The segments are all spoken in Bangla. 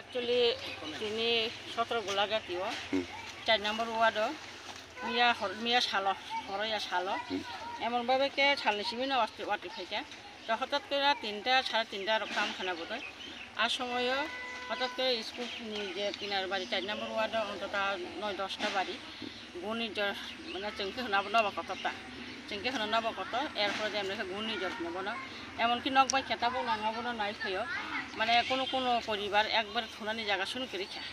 Actually, ini 17 Golagatiwa, 4 নম্বর ওয়ার্ড মিয়া শালো হরয়া শালো এমনভাবে কে শালনি সিমিনা ওয়াটি খাইকা তো হঠাৎ করে 3টা 3:30 রকম খানা বোধ আর সময়ও হঠাৎ করে স্কুল যে কিনার বাড়ি 4 নম্বর ওয়ার্ড অন্তত 9-10টা বাড়ি ঘূর্ণিঝড় মানে চঙ্কি নবকতটা চঙ্কি নবকত এরপরে যে আমরা ঘূর্ণিঝড় নেব না এমনকি নকবাই খেতাবো নাঙাবো না নাই খাইও মানে কোনো পরিবার একবার থোনানি জায়গা শুরু করে খায়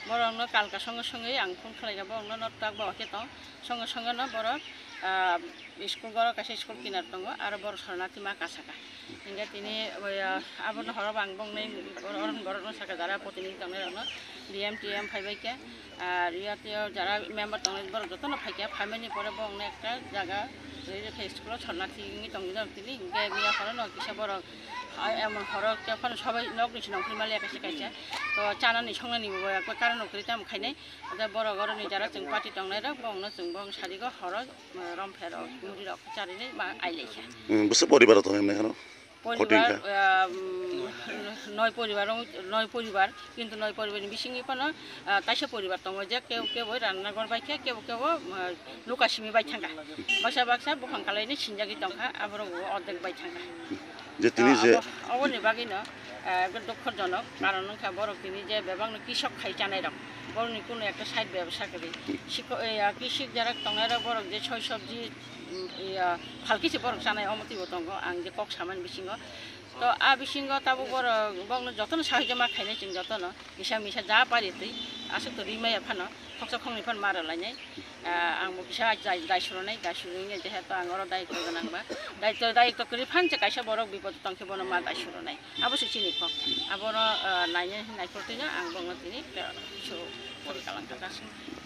বড় অন্য কালকা সঙ্গে সঙ্গেই আং ফোন খালাইনাবো অন্য নটাক বাকে তো সঙ্গে সঙ্গে না বড় স্কুল বড় কাছে স্কুল কিনার দङ আর বড় শরণার্থী মা কাছাকা ইংগা তিনি আবন হরব আংবং নেই বড় সাকা যারা প্রতিনিধি দङ ডিএম টিএম ফাইবাইকে আর ইয়াতে যারা মেম্বার দङ বড় যত না ফাইকে ফাইমানি পরে বং একটা জায়গা রেখে স্কুল শরণার্থী দङ তিনি ইংগা মিয়া হর ন কিসা বড় এমন হরক যখন সবাই নক নিছি নকরি মালি একাছে কাইছে তো চানানি সংনা নিব একবার কারণ নকরি তাম খাইনাই বড় গরনি যারা जों পার্টি দংনাই রা বংনো जों বং সাদিগো হর রমফের মুদি রক চারিনি মা আইলাইছে বসে পরিবার তো এমনি কেন পরিবার 9 পরিবার কিন্তু 9 পরিবারের বিসিংই পানো তাইছে পরিবার দङ যে কেউ রান্নাঘর বাইকে কেউ লুকাসিমি বাই থাকা বাসা বখান কালাইনি সিনজাগি দংখা আবার অর্ধেক বাই থাকা যে তিনি যে অবনি বাগিনো একদম দুঃখজনক কারণ বড় তিনি যে বেবাং কৃষক খাই জানাই রকম বড়নি কোনো একটা সাইড ব্যবসা করে কৃষি যারা দংনারা বড় যে ছয় সবজি ফালকিছে বড় জানাই অমতিব দङ आं যে কক সামান বিসিङ তো বিসিङ তাবো বড় বংনো যতন সাহায্য মা খাইনাই जों যতন মিশা যা পারি তুই আসে তো রিমাই ফানো খকसा खंनि फान मारा लायनाय आं किसा दाय सुरनाय जेहेतु आं अर दायित्व गोनांबा दायित्व करि फानसे कायसा बरक बिपद तंखे बनो मा दाय सुरनाय आबो सिनिखौ आबो नायनो नायफोरथिनो आं बंनो तिनि सो परिकालांखा गासिनो